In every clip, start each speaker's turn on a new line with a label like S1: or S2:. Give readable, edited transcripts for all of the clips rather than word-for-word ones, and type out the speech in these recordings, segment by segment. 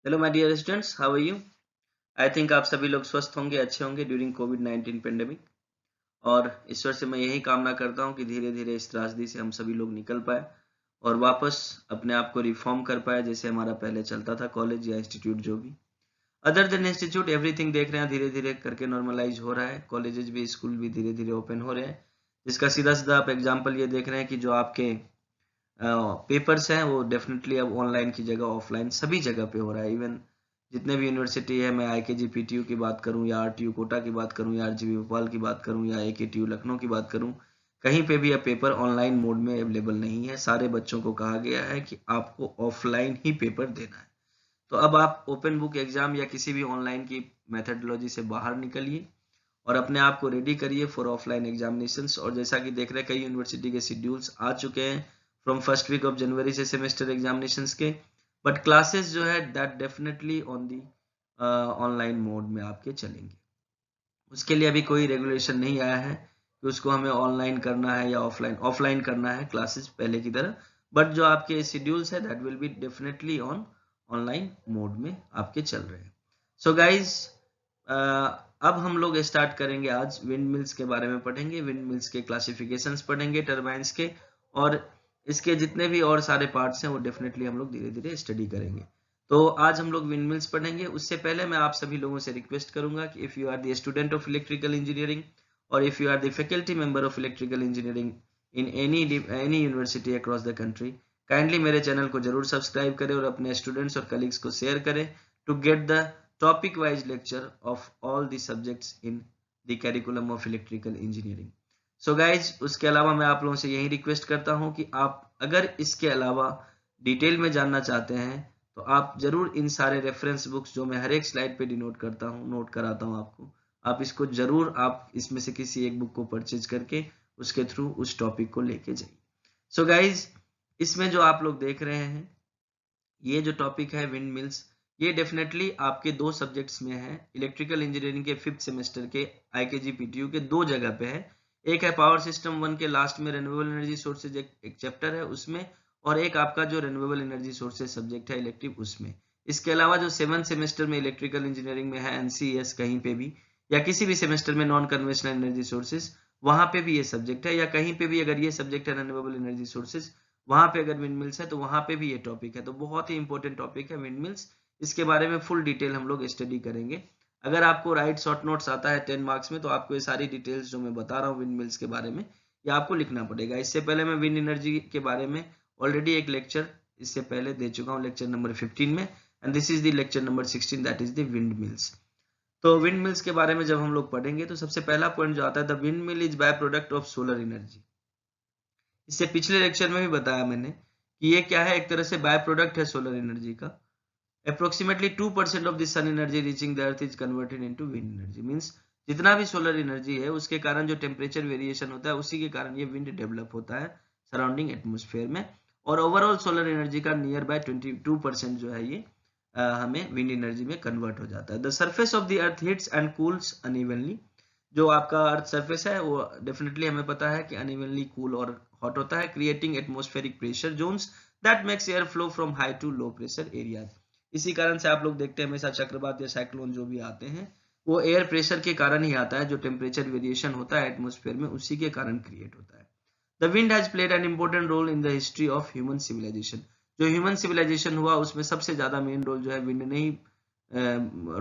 S1: Hello my dear students, how are you? I think आप सभी लोग स्वस्थ होंगे, अच्छे होंगे ड्यूरिंग कोविड-19 पेंडेमिक। और ईश्वर से मैं यही कामना करता हूँ कि धीरे-धीरे इस त्रासदी से हम सभी लोग निकल पाएँ और वापस अपने आप को रिफ़ॉर्म कर पाएँ, जैसे हमारा पहले चलता था कॉलेज या इंस्टीट्यूट जो भी। अदर देन इंस्टीट्यूट एवरीथिंग देख रहे हैं धीरे-धीरे करके नॉर्मलाइज़ हो रहा है। कॉलेजेस भी, स्कूल भी धीरे-धीरे ओपन हो रहे हैं। जिसका सीधा-सीधा आप एग्ज़ाम्पल ये देख रहे हैं कि जो आपके पेपर्स हैं वो डेफ़िनेटली अब ऑनलाइन की जगह ऑफ़लाइन सभी जगह पे हो रहा है। इवन जितने भी यूनिवर्सिटी है, मैं आईकेजी पीटीयू की बात करूँ या आरटीयू कोटा की बात करूँ या आरजीवी भोपाल की बात करूँ या एकेटीयू लखनऊ की बात करूँ, कहीं पे भी अब पेपर ऑनलाइन मोड में अवेलेबल नहीं है। सारे बच्चों को कहा गया है कि आपको ऑफ़लाइन ही पेपर देना है। तो अब आप ओपन बुक एग्ज़ाम या किसी भी ऑनलाइन की मेथोडोलॉजी से बाहर निकलिए और अपने आप को रेडी करिए फॉर ऑफलाइन एग्जामिनेशंस। और जैसा कि देख रहे हैं कई यूनिवर्सिटी के शेड्यूल्स आ चुके हैं फ्रॉम फर्स्ट वीक ऑफ जनवरी से सेमेस्टर एग्जामिनेशंस के। बट क्लासेस जो है that definitely on the online mode में आपके चलेंगे। उसके लिए अभी कोई रेगुलेशन नहीं आया है कि उसको हमें ऑनलाइन करना है या ऑफलाइन ऑफलाइन करना है क्लासेस पहले की तरह। बट जो आपके शेड्यूल्स है that will be definitely on online mode में आपके चल रहे हैं। सो गाइज, अब हम लोग स्टार्ट करेंगे, आज विंड मिल्स के बारे में पढ़ेंगे, विंड मिल्स के क्लासिफिकेशंस पढ़ेंगे, टरबाइंस के, और इसके जितने भी और सारे पार्ट्स हैं वो डेफिनेटली हम लोग धीरे धीरे स्टडी करेंगे। तो आज हम लोग विंड मिल्स पढ़ेंगे। उससे पहले मैं आप सभी लोगों से रिक्वेस्ट करूंगा कि if you are the student of electrical engineering और if you are the faculty member of electrical engineering in any university across the country, kindly मेरे चैनल को जरूर सब्सक्राइब करें और अपने स्टूडेंट्स और कलीग्स को शेयर करें to get the topic wise lecture of all the subjects in the curriculum of electrical engineering. So guys, उसके अलावा मैं आप लोगों से यही रिक्वेस्ट करता हूं कि आप अगर इसके अलावा डिटेल में जानना चाहते हैं तो आप जरूर इन सारे रेफरेंस बुक्स जो मैं हर एक स्लाइड पे डिनोट करता हूं, नोट कराता हूं आपको, आप इसको जरूर, आप इसमें से किसी एक बुक को परचेज करके उसके थ्रू उस टॉपिक को लेके जाइए। सो गाइज, इसमें जो आप लोग देख रहे हैं ये जो टॉपिक है विंड मिल्स, ये डेफिनेटली आपके दो सब्जेक्ट्स में है। इलेक्ट्रिकल इंजीनियरिंग के 5th सेमेस्टर के आईकेजी पीटीयू के दो जगह पे है। एक है पावर सिस्टम 1 के लास्ट में रिन्यूएबल एनर्जी सोर्सेज, एक चैप्टर है उसमें, और एक आपका जो रिन्यूएबल एनर्जी सोर्सेज सब्जेक्ट है इलेक्ट्रिक, उसमें। इसके अलावा जो 7th सेमेस्टर में इलेक्ट्रिकल इंजीनियरिंग में है एनसीईएस कहीं पे भी, या किसी भी सेमेस्टर में नॉन कन्वेंशनल एनर्जी सोर्सेज, वहां पे भी ये सब्जेक्ट है, या कहीं पे भी अगर ये सब्जेक्ट है रिन्यूएबल एनर्जी सोर्सेज, वहां पे अगर विंड मिल्स है तो वहां पे भी ये टॉपिक है। तो बहुत ही इंपॉर्टेंट टॉपिक है विंड मिल्स। इसके बारे में फुल डिटेल हम लोग स्टडी करेंगे। अगर आपको राइट शॉर्ट नोट्स आता है 10 मार्क्स में तो आपको ये सारी डिटेल्स जो मैं बता रहा हूँ विंड मिल्स के बारे में, ये आपको लिखना पड़ेगा। इससे पहले मैं विंड एनर्जी के बारे में ऑलरेडी एक लेक्चर इससे पहले दे चुका हूँ, लेक्चर नंबर 15 में, and this is the lecture number 16, that is the wind mills. तो विंड मिल्स के बारे में जब हम लोग पढ़ेंगे तो सबसे पहला पॉइंट जो आता है, the wind mill is by product of solar energy. इससे पिछले लेक्चर में भी बताया मैंने कि ये क्या है, एक तरह से बाय प्रोडक्ट है सोलर एनर्जी का। Approximately 2% of the sun energy reaching the earth is converted into wind energy. Means जितना भी सोलर एनर्जी है उसके कारण जो टेम्परेचर वेरिएशन होता है उसी के कारण ये विंड डेवलप होता है सराउंडिंग एटमोस्फेयर में। और ओवरऑल सोलर एनर्जी का नियर बाय 22% जो है ये हमें विंड एनर्जी में कन्वर्ट हो जाता है। The surface of the earth heats and cools unevenly. जो आपका अर्थ सरफेस है वो डेफिनेटली हमें पता है कि अनइवनली कूल और हॉट होता है, creating atmospheric pressure zones that makes air flow from high to low pressure areas. इसी कारण से आप लोग देखते हैं हमेशा चक्रवात या साइक्लोन जो भी आते हैं वो एयर प्रेशर के कारण ही आता है। जो टेम्परेचर वेरिएशन होता है एटमॉस्फेयर में उसी के कारण क्रिएट होता है। The wind has played an important role in the history of human civilisation. जो ह्यूमन सिविलाइजेशन हुआ उसमें सबसे ज्यादा मेन रोल जो है विंड ने ही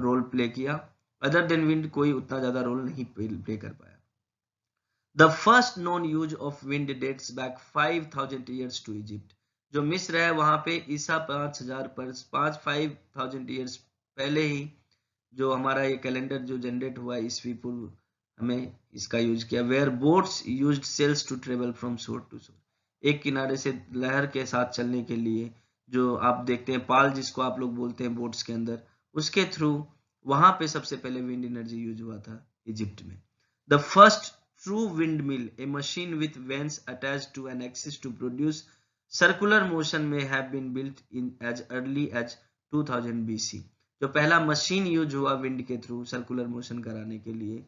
S1: रोल प्ले किया। अदर देन विंड कोई उतना ज्यादा रोल नहीं प्ले कर पाया। The first known use of wind dates back 5000 years to Egypt. जो मिस्र है वहां पे ईसा 5000 ईयर्स पहले ही जो हमारा ये कैलेंडर जो जनरेट हुआ ईसवी पूर्व, हमें इसका यूज किया। Where boats used sails to travel from shore to shore. एक किनारे से लहर के साथ चलने के लिए जो आप देखते हैं पाल जिसको आप लोग बोलते हैं बोट्स के अंदर, उसके थ्रू वहां पे सबसे पहले विंड एनर्जी यूज हुआ था इजिप्ट में। The first true windmill, a machine with vanes attached to an axis to produce circular motion may have been built in as early as 2000 BC। जो पहला machine use हुआ wind के through circular motion कराने के लिए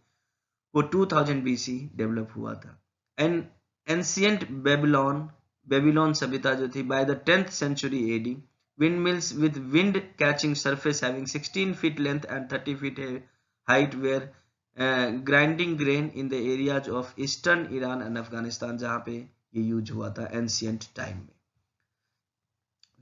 S1: वो 2000 BC develop हुआ था। एन एंशियंट बेबीलोन, बेबीलोन सभ्यता जो थी by the 10th century AD, Windmills with wind catching surface having 16 feet length and 30 feet height were grinding grain in the areas of eastern Iran and Afghanistan, जहाँ पे ये use हुआ था ancient time में.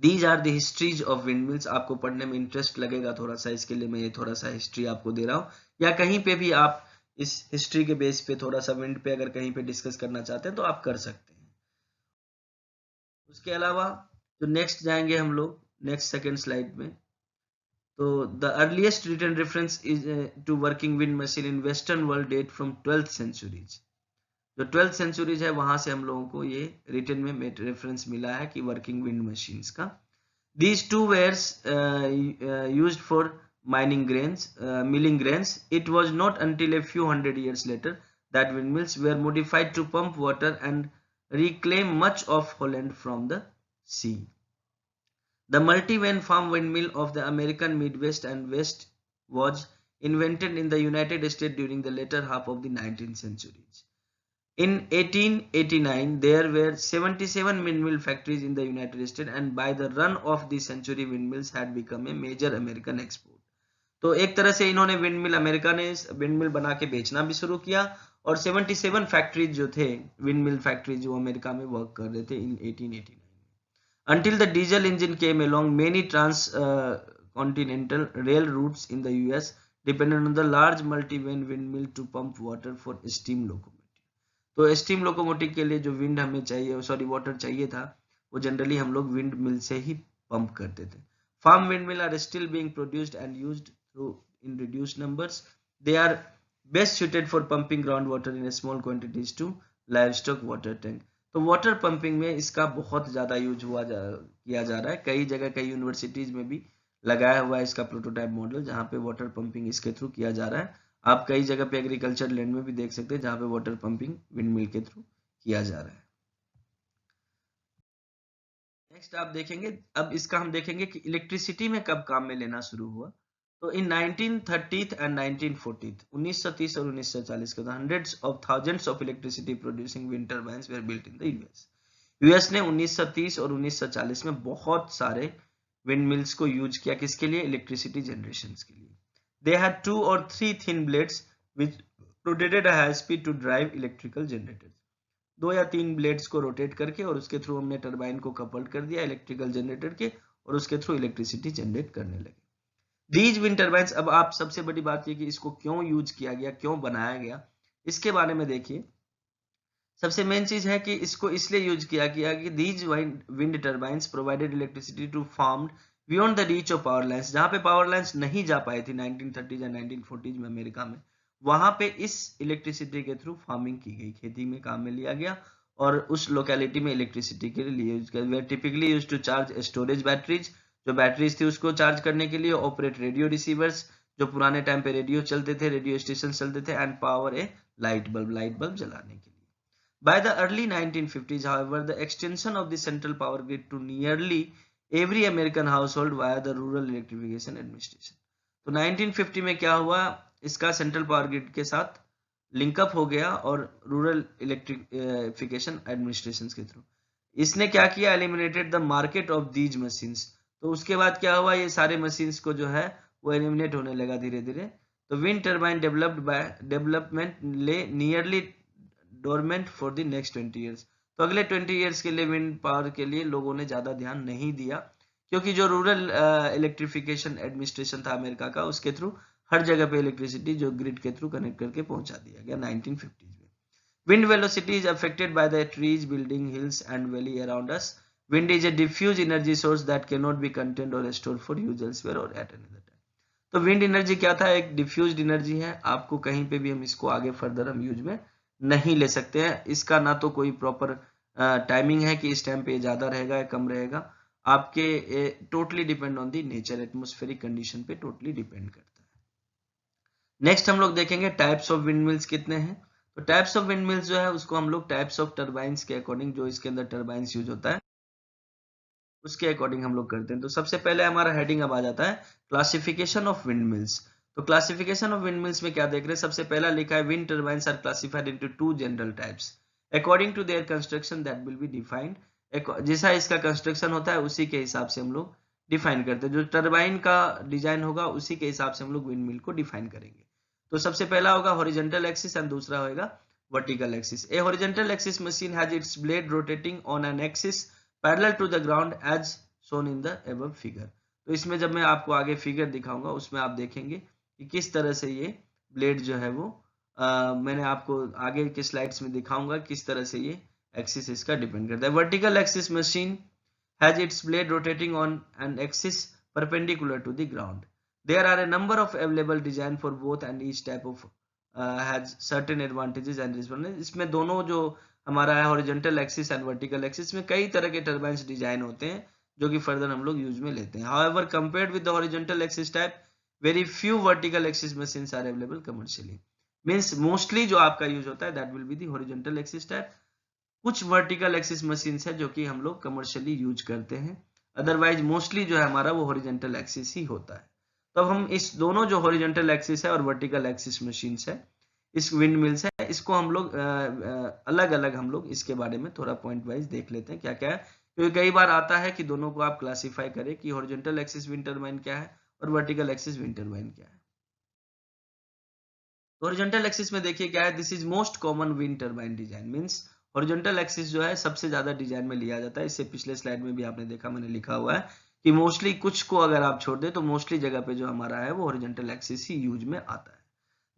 S1: These are the histories of windmills. आपको पढ़ने में interest लगेगा थोड़ा सा, इसके लिए मैं ये थोड़ा सा हिस्ट्री आपको दे रहा हूँ, या कहीं पे भी आप इस हिस्ट्री के बेस पे थोड़ा सा विंड पे अगर कहीं पे डिस्कस करना चाहते हैं तो आप कर सकते हैं. उसके अलावा तो नेक्स्ट जाएंगे हम लोग नेक्स्ट सेकेंड स्लाइड में. तो the earliest written reference is to working wind machine in western world date from 12th centuries. जो 12th सेंचुरीज है वहां से हम लोगों को ये रिटन में रेफरेंस मिला है कि वर्किंग विंड मशीन्स का. These two were used for milling grains. It was not until a few hundred years later that windmills were modified to pump water and reclaim much of Holland from the sea. The multi-vane farm windmill of the American Midwest and West was invented in the United States during the later half of the 19th centuries. In 1889, there were 77 windmill factories in the United States, and by the run of the century, windmills had become a major American export. तो एक तरह से इन्होंने windmill, America ने windmill बना के बेचना भी शुरू किया, और 77 फैक्ट्रीज जो थे विंडमिल फैक्ट्रीज जो अमेरिका में वर्क कर रहे थे इन 1889 में. Until the diesel engine came along, many transcontinental rail routes in the US depended on the large multi-vane windmill to pump water for steam locomotive. तो स्टीम लोकोमोटिव के लिए जो विंड हमें चाहिए, वाटर चाहिए था, वो जनरली हम लोग विंड मिल से ही पंप करते थे. Farm windmill are still being produced and used through in reduced numbers. They are best suited for pumping ground water in small quantities to livestock water tank. तो water pumping में इसका बहुत ज्यादा use किया जा रहा है. कई जगह कई यूनिवर्सिटीज में भी लगाया हुआ है इसका प्रोटोटाइप मॉडल, जहाँ पे वाटर पंपिंग इसके थ्रू किया जा रहा है. आप कई जगह पे एग्रीकल्चर लैंड में भी देख सकते हैं जहां पे वाटर पंपिंग विंडमिल के थ्रू किया जा रहा है. नेक्स्ट आप देखेंगे, अब इसका हम देखेंगे कि इलेक्ट्रिसिटी में कब काम में लेना शुरू हुआ. तो इन 1930 एंड 1940 1930 और 1940 के hundreds of thousands of electricity producing wind turbines were built in the US ने 1930 और 1940 में बहुत सारे विंडमिल्स को यूज किया. किसके लिए? इलेक्ट्रिसिटी जनरेशन के लिए. They had 2 or 3 thin blades which rotated at high speed to drive electrical generators. 2 या 3 ब्लेड्स को रोटेट करके और उसके थ्रू हमने टरबाइन को कपल्ड कर दिया इलेक्ट्रिकल जनरेटर के, और उसके थ्रू इलेक्ट्रिसिटी जनरेट करने लगे. These wind turbines, अब आप सबसे बड़ी बात ये कि इसको क्यों यूज किया गया, क्यों बनाया गया, इसके बारे में देखिए. सबसे मेन चीज है कि इसको इसलिए यूज किया गया कि these wind turbines provided electricity to farmed beyond the reach of power lines. जहां पे पावर लाइन्स नहीं जा पाई थी 1930s या 1940s में अमेरिका में, वहां पे इस इलेक्ट्रिसिटी के थ्रू फार्मिंग की गई, खेती में काम में लिया गया, और उस लोकेलिटी में इलेक्ट्रिसिटी के लिए यूज किया. Typically use to charge storage batteries, जो बैटरीज थी उसको चार्ज करने के लिए, ऑपरेट रेडियो रिसीवर्स, जो पुराने टाइम पे रेडियो चलते थे, रेडियो स्टेशन चलते थे, and power A light bulb जलाने के लिए. By the early 1950s, however, the extension of the central power grid to nearly every American household via the Rural Electrification Administration. तो 1950 में क्या हुआ, इसका सेंट्रल पावर ग्रिड के साथ लिंकअप हो गया और रूरल इलेक्ट्रिफिकेशन एडमिनिस्ट्रेशन के थ्रू. इसने क्या किया, eliminated the market of these machines. तो उसके बाद क्या हुआ, ये सारे मशीन्स को जो है वो एलिमिनेट होने लगा धीरे धीरे. तो wind turbine development lay nearly dormant for the next 20 years. तो अगले 20 years के लिए विंड पावर के लिए लोगों ने ज्यादा ध्यान नहीं दिया, क्योंकि जो रूरल इलेक्ट्रिफिकेशन एडमिनिस्ट्रेशन था अमेरिका का, उसके थ्रू हर जगह पे इलेक्ट्रिसिटी जो ग्रिड के थ्रू कनेक्ट करके पहुंचा दिया गया 1950s में. Wind velocity is affected by the trees, building, hills and valley around us. Wind is a diffuse energy source that can not be contained or store for use elsewhere or at another time. तो wind energy क्या था, एक diffused energy है, आपको कहीं पे भी हम इसको आगे फर्दर हम यूज में नहीं ले सकते हैं. इसका ना तो कोई प्रॉपर टाइमिंग है कि इस टाइम पे ज्यादा रहेगा या कम रहेगा, आपके totally depend on the nature, atmospheric condition पे टोटली डिपेंड करता है. नेक्स्ट हम लोग देखेंगे टाइप्स ऑफ विंडमिल्स कितने हैं. तो टाइप्स ऑफ विंडमिल्स जो है उसको हम लोग टाइप्स ऑफ टर्बाइंस के अकॉर्डिंग, जो इसके अंदर टर्बाइंस यूज होता है उसके अकॉर्डिंग हम लोग करते हैं. तो सबसे पहले हमारा हेडिंग अब आ जाता है क्लासिफिकेशन ऑफ विंडमिल्स. तो क्लासिफिकेशन ऑफ विंडमिल्स में क्या देख रहे हैं, सबसे पहला लिखा है wind turbines are classified into 2 general types according to their construction that will be defined. जैसा इसका कंस्ट्रक्शन होता है उसी के हिसाब से हम लोग डिफाइन करते हैं। जो टरबाइन का डिजाइन होगा उसी के हिसाब से हम लोग विंड मिल को डिफाइन करेंगे। तो सबसे पहला होगा हॉरिजॉन्टल एक्सिस एंड दूसरा होगा vertical axis. A horizontal axis machine has its blade rotating on an axis parallel to the ground as shown in the above figure. तो इसमें जब मैं आपको आगे फिगर दिखाऊंगा उसमें आप देखेंगे कि किस तरह से ये ब्लेड जो है वो मैंने आपको आगे के स्लाइड्स में दिखाऊंगा किस तरह से ये एक्सिस इसका डिपेंड करता है। Vertical axis machine has its blade rotating on an axis perpendicular to the ground. There are a number of available design for both and each type of has certain advantages and disadvantages. इसमें दोनों जो हमारा है horizontal axis and vertical axis में कई तरह के turbines design होते हैं जो कि फर्दर हम लोग यूज में लेते हैं। However, compared with the horizontal axis type, very few vertical axis machines are available commercially. Means mostly जो आपका यूज होता है that will be the horizontal axis type. कुछ वर्टिकल एक्सिस मशीन्स है जो कि हम लोग कमर्शियली यूज करते हैं, अदरवाइज मोस्टली जो है हमारा वो हॉरिजॉन्टल एक्सिस ही होता है। तो अब हम इस दोनों जो हॉरिजॉन्टल एक्सिस है और वर्टिकल एक्सिस मशीन्स है, इस विंड मिल्स है, इसको हम लोग अलग अलग हम लोग इसके बारे में थोड़ा पॉइंट वाइज देख लेते हैं क्या क्या है, क्योंकि कई बार आता है कि दोनों को आप क्लासीफाई करें कि हॉरिजॉन्टल एक्सिस विंड टरबाइन क्या है और वर्टिकल एक्सिस विंड टरबाइन क्या है। हॉरिजॉन्टल एक्सिस में देखिए क्या है, this is most common wind turbine design. Means horizontal axis जो है सबसे ज्यादा डिजाइन में लिया जाता है। इससे पिछले स्लाइड में भी आपने देखा मैंने लिखा हुआ है कि मोस्टली कुछ को अगर आप छोड़ दे तो मोस्टली जगह पे जो हमारा है वो हॉरिजॉन्टल एक्सिस ही यूज में आता है।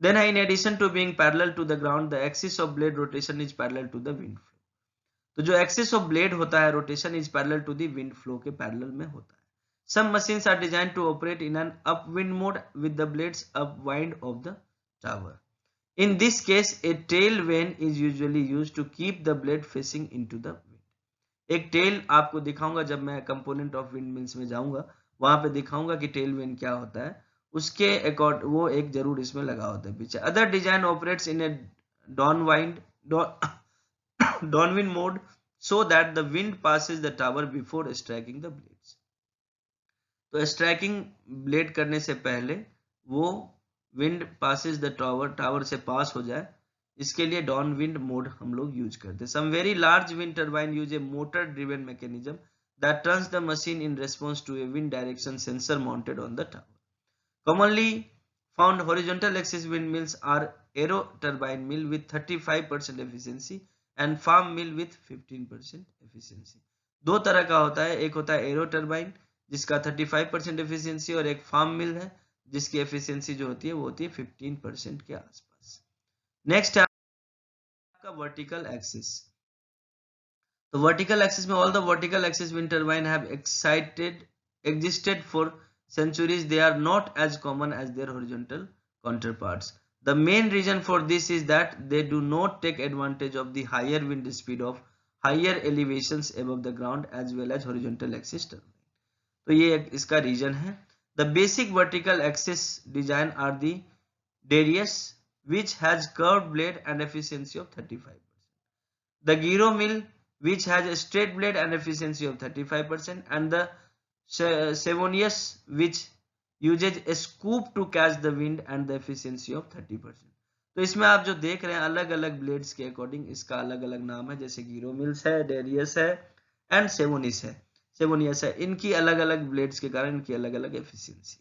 S1: Then in addition to being parallel to the ground, the axis of blade rotation is parallel to the wind flow. तो जो एक्सिस ऑफ ब्लेड होता है rotation is parallel to the wind flow के parallel में होता है। Some machines are designed to operate in an upwind mode with the blades upwind of the tower. In this case, a tail vane is usually used to keep the blade facing into the wind. एक tell आपको दिखाऊंगा जब मैं component of wind mills में जाऊंगा, वहां पे दिखाऊंगा कि टेल वेन क्या होता है, उसके अकॉर्ड वो एक जरूर इसमें लगा होता है पीछे। Other design operates in A downwind mode so that the wind passes the tower before striking the blades. तो स्ट्राइकिंग ब्लेड करने से पहले वो विंड पासिस द टावर से पास हो जाए, इसके लिए डाउन विंड मोड हम लोग यूज करते हैं। Some very large wind turbine use a motor driven mechanism that turns the machine in response to a wind direction sensor mounted on the tower. Commonly found horizontal axis wind mills are aero turbine mill with 35% efficiency and farm mill with 15% efficiency. दो तरह का होता है, एक होता है arrow turbine जिसका 35% efficiency और एक फार्म मिल है जिसकी एफिशिएंसी जो होती है वो होती है 15% के आसपास। नेक्स्ट है आपका वर्टिकल एक्सिस। तो वर्टिकल एक्सिस में all the vertical axis wind turbine have existed for centuries. They are not as common as their horizontal counterparts. The main reason for this is that they do not take advantage of the higher wind speed of higher elevations above the ground as well as horizontal axis turbine. तो ये इसका reason है। The basic vertical axis design are the Darius, which has curved blade and efficiency of 35%. The Giro mill, which has a straight blade and efficiency of 35%, and the Sevonius, which uses a scoop to catch the wind and the efficiency of 30%. तो इसमें आप जो देख रहे हैं अलग अलग blades के अकॉर्डिंग इसका अलग अलग नाम है, जैसे गिरो मिल्स है, डेरियस है एंड सेवोनिस है। इनकी अलग अलग ब्लेड्स के कारण इनकी अलग अलग efficiency.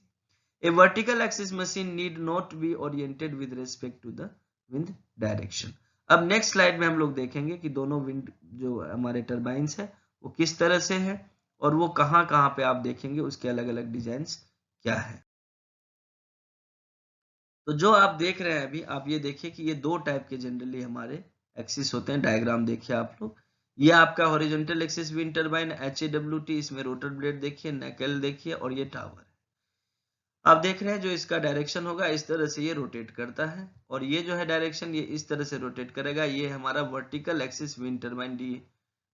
S1: A vertical axis machine need not be oriented with respect to the wind direction. अब नेक्स्ट स्लाइड में हम लोग देखेंगे कि दोनों विंड जो हमारे टरबाइंस है वो किस तरह से है और वो कहां कहां पे आप देखेंगे उसके अलग अलग डिजाइंस क्या है। तो जो आप देख रहे हैं अभी आप ये देखिए कि ये दो टाइप के जनरली हमारे एक्सिस होते हैं। डायग्राम देखिए आप लोग, ये आपका horizontal axis wind turbine HAWT, इसमें रोटर ब्लेड देखिए, नैकेल देखिए और ये टावर है। आप देख रहे हैं जो इसका डायरेक्शन होगा इस तरह से ये रोटेट करता है और ये जो है डायरेक्शन ये इस तरह से रोटेट करेगा। ये हमारा vertical axis wind turbine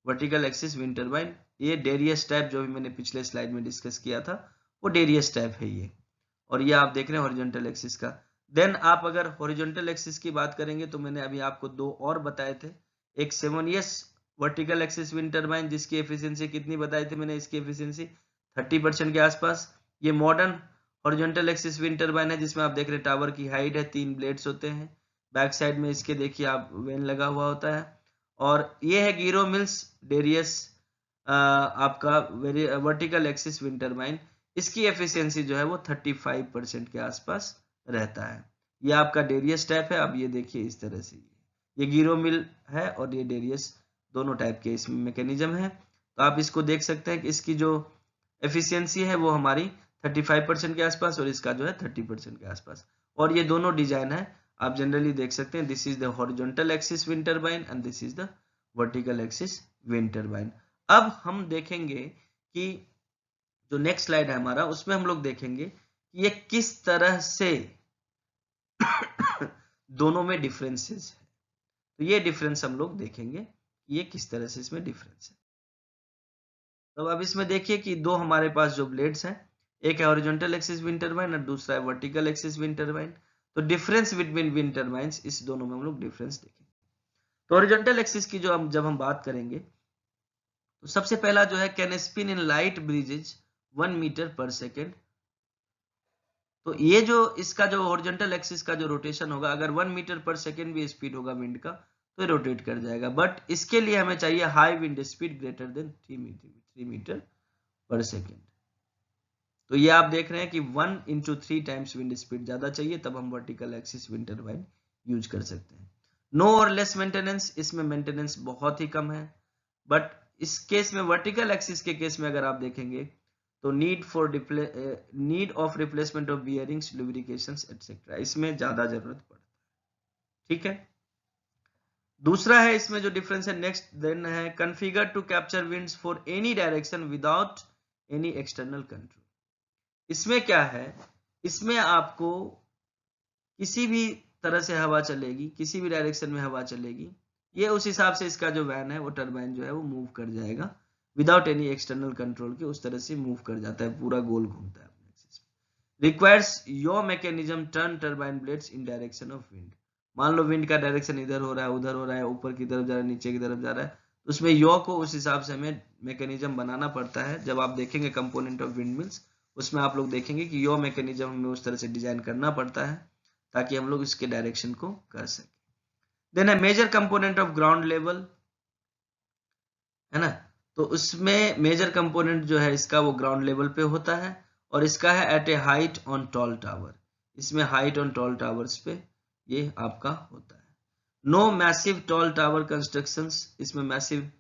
S1: vertical axis wind turbine. ये डेरियस टाइप जो भी मैंने पिछले स्लाइड में डिस्कस किया था वो डेरियस टाइप है ये। और ये आप देख रहे हैं हॉरिजॉन्टल एक्सिस का। देन आप अगर हॉरिजॉन्टल एक्सिस की बात करेंगे तो मैंने अभी आपको दो और बताए थे। एक सेवोनियस वर्टिकल एक्सिस विंड टरबाइन जिसकी एफिशिएंसी कितनी बताई थी मैंने, इसकी एफिशिएंसी 30% के आसपास। ये modern horizontal axis wind turbine है जिसमें आप देख रहे हैं टावर की हाइट है, 3 ब्लेड्स होते हैं, बैक साइड में इसके देखिए आप वेन लगा हुआ होता है। और ये है गिरो मिल्स डेरियस आपका वर्टिकल एक्सिस विंड टर्बाइन, इसकी एफिशिएंसी जो है वो 35% के आसपास रहता है। ये आपका डेरियस टाइप है। अब ये देखिए इस तरह से, ये गिरो मिल है और ये डेरियस, दोनों टाइप के इसमें मैकेनिज्म है। तो आप इसको देख सकते हैं कि इसकी जो एफिशिएंसी है वो हमारी 35% के आसपास और इसका जो है 30% के आसपास। और ये दोनों डिजाइन है, आप जनरली देख सकते हैं। This is the horizontal axis wind turbine and this is the vertical axis wind turbine. अब हम देखेंगे कि जो नेक्स्ट स्लाइड है हमारा, उसमें हम लोग देखेंगे कि ये किस तरह से दोनों में डिफरेंसेस है। तो ये डिफरेंस हम लोग देखेंगे कि ये किस तरह से इसमें डिफरेंस है। तो अब इसमें देखिए कि दो हमारे पास जो ब्लेड्स हैं, एक है हॉरिजॉन्टल एक्सिस विंड टर्बाइन और दूसरा है वर्टिकल एक्सिस विंड टर्बाइन। तो डिफरेंस बिटवीन विंड टर्बाइंस, इस दोनों में हम लोग डिफरेंस देखेंगे। तो हॉरिजॉन्टल एक्सिस की जब हम बात करेंगे, तो सबसे पहला जो है, can spin in light breezes 1 meter per second. तो ये जो इसका जो हॉरिजॉन्टल एक्सिस का जो रोटेशन होगा, अगर 1 मीटर पर सेकेंड भी स्पीड होगा विंड का, तो ये रोटेट कर जाएगा। बट इसके लिए हमें चाहिए high wind speed greater than 3 meter per second. तो ये आप देख रहे हैं कि 1 into 3 टाइम्स विंड स्पीड ज्यादा चाहिए, तब हम vertical axis wind turbine use कर सकते हैं। नो और लेस मेंटेनेंस, इसमें मेंटेनेंस बहुत ही कम है। बट इस केस में, वर्टिकल एक्सिस के केस में अगर आप देखेंगे, तो need of replacement of bearings, lubrications etcetera, इसमें ज्यादा जरूरत पड़ता है। ठीक है। दूसरा है इसमें जो डिफरेंस है नेक्स्ट, देन है configure to capture winds for any direction without any external control. इसमें क्या है, इसमें आपको किसी भी तरह से हवा चलेगी, किसी भी डायरेक्शन में हवा चलेगी, ये उस हिसाब से इसका जो वैन है, वो टरबाइन जो है वो मूव कर जाएगा विदाउट एनी एक्सटर्नल कंट्रोल के। उस तरह से मूव कर जाता है, पूरा गोल घूमता है अपने एक्सिस में। Requires your mechanism turn turbine blades in direction of wind. मान लो विंड का डायरेक्शन इधर हो रहा है, उधर हो रहा है, ऊपर की तरफ जा रहा है, नीचे की तरफ जा रहा है, तो उसमें यो को उस हिसाब से हमें मैकेनिज्म बनाना पड़ता है। जब आप देखेंगे कंपोनेंट ऑफ विंड मिल्स, उसमें आप लोग देखेंगे कि यो मैकेनिज्म हमें उस तरह से डिजाइन करना पड़ता है ताकि हम लोग इसके डायरेक्शन को कर सकें। देन है major component of ground level, है ना। तो उसमें मेजर कंपोनेंट जो है इसका, वो ग्राउंड लेवल पे होता है और इसका है at a height on tall tower. इसमें हाइट ऑन टॉल टावर्स पे ये आपका होता है। No massive tall tower constructions, इसमें मैसिव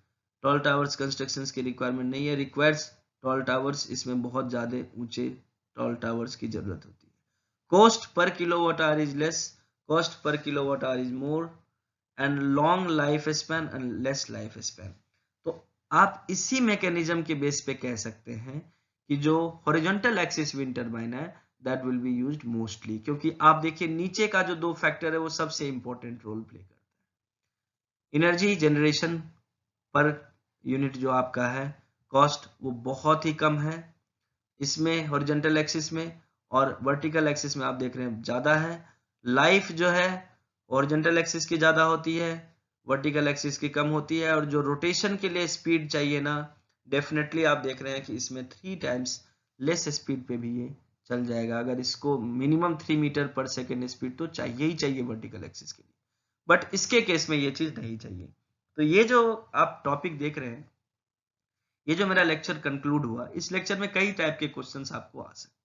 S1: टॉल टावर्स कंस्ट्रक्शंस की रिक्वायरमेंट नहीं है। रिक्वायर्स टॉल टावर्स, इसमें बहुत ज्यादा ऊंचे टॉल टावर्स की जरूरत होती है। Cost per kilowatt hour is less, cost per kilowatt hour is more, and long life span and less life span. तो आप इसी मैकेनिज्म के बेस पे कह सकते हैं कि जो हॉरिजॉन्टल एक्सिस विंड टर्बाइन है, that will be used mostly, क्योंकि आप देखिए नीचे का जो दो फैक्टर है वो सबसे इंपॉर्टेंट रोल प्ले करता है। एनर्जी जनरेशन पर यूनिट जो आपका है, कॉस्ट, वो बहुत ही कम है इसमें हॉरिजॉन्टल एक्सिस में, और वर्टिकल एक्सिस में आप देख रहे हैं ज्यादा है। लाइफ जो है हॉरिजॉन्टल एक्सिस की ज्यादा होती है, वर्टिकल एक्सिस की कम होती है। और जो रोटेशन के लिए स्पीड चाहिए ना, डेफिनेटली आप देख रहे हैं कि इसमें 3 टाइम्स लेस स्पीड पे भी ये चल जाएगा। अगर इसको minimum 3 meter per second speed तो चाहिए ही चाहिए वर्टिकल एक्सिस के लिए, बट इसके केस में ये चीज नहीं चाहिए। तो ये जो आप टॉपिक देख रहे हैं, ये जो मेरा लेक्चर कंक्लूड हुआ, इस लेक्चर में कई टाइप के क्वेश्चंस आपको आ सकते हैं।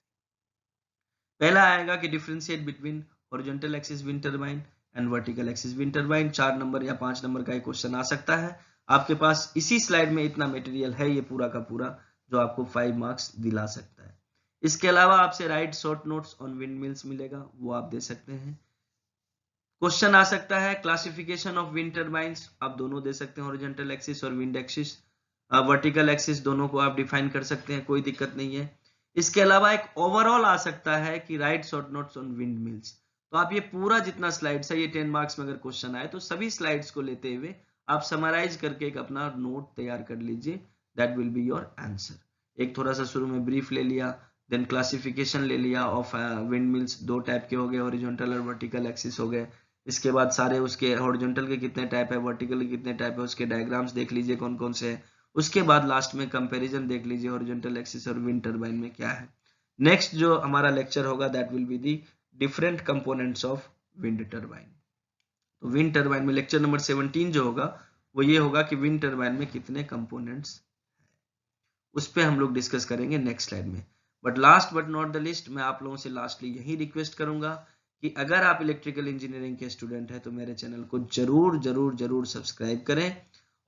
S1: पहला आएगा कि differentiate between horizontal axis wind turbine and vertical axis wind turbine. 4 number या 5 नंबर का एक क्वेश्चन आ सकता है। आपके पास इसी स्लाइड में इतना मटेरियल है, ये पूरा का पूरा, जो आपको 5 मार्क्स दिला सकता है। इसके अलावा आपसे right short notes on wind mills मिलेगा, वो आप दे सकते हैं। क्वेश्चन आ सकता है क्लासिफिकेशन ऑफ विंड टर्बाइंस, आप दोनों दे सकते हैं, हॉरिजॉन्टल एक्सिस और विंड एक्सिस, वर्टिकल एक्सिस, दोनों को आप डिफाइन कर सकते हैं, कोई दिक्कत नहीं है। इसके अलावा एक ओवरऑल आ सकता है कि right short notes on wind mills. तो आप ये पूरा जितना स्लाइड्स है, ये 10 मार्क्स में अगर क्वेश्चन आए तो सभी स्लाइड्स को लेते हुए आप समराइज करके एक अपना नोट तैयार कर लीजिए, that will be your answer. एक थोड़ा सा शुरू में ब्रीफ ले लिया, देन क्लासिफिकेशन ले लिया ऑफ विंड मिल्स, 2 टाइप के हो गए, हॉरिजॉन्टल और वर्टिकल एक्सिस हो गए। इसके बाद सारे उसके हॉरिजॉन्टल के कितने टाइप है, वर्टिकल के कितने टाइप है, उसके डायग्राम्स देख लीजिए कौन कौन से है। उसके बाद लास्ट में कंपैरिजन देख लीजिए हॉरिजॉन्टल एक्सिस और विंड टर्बाइन में क्या है। नेक्स्ट जो हमारा लेक्चर होगा, that will be the different components of wind turbine. तो विंड टर्बाइन में लेक्चर नंबर 17 जो होगा, वो ये होगा कि विंड टर्बाइन में कितने कंपोनेंट्स। उस पर हम लोग डिस्कस करेंगे नेक्स्ट स्लाइड में। But last but not the list, मैं आप लोगों से लास्टली यही रिक्वेस्ट करूंगा कि अगर आप इलेक्ट्रिकल इंजीनियरिंग के स्टूडेंट हैं तो मेरे चैनल को जरूर जरूर जरूर सब्सक्राइब करें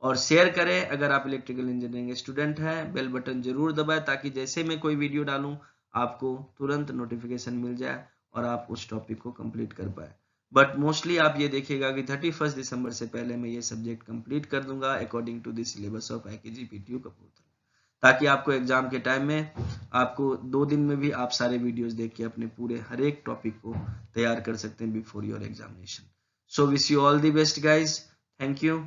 S1: और शेयर करें। अगर आप इलेक्ट्रिकल इंजीनियरिंग के स्टूडेंट हैं, बेल बटन जरूर दबाएं ताकि जैसे मैं कोई वीडियो डालूं आपको तुरंत नोटिफिकेशन मिल जाए और आप उस टॉपिक को कंप्लीट कर पाए। बट मोस्टली आप ये देखिएगा कि 31 दिसंबर से पहले मैं ये सब्जेक्ट कंप्लीट कर दूंगा according to the syllabus of IKG PTU Kapurthala, ताकि आपको एग्जाम के टाइम में आपको 2 दिन में भी आप सारे वीडियोस देख के अपने पूरे हर एक टॉपिक को तैयार कर सकते हैं before your examination. So wish you all the best guys, thank you.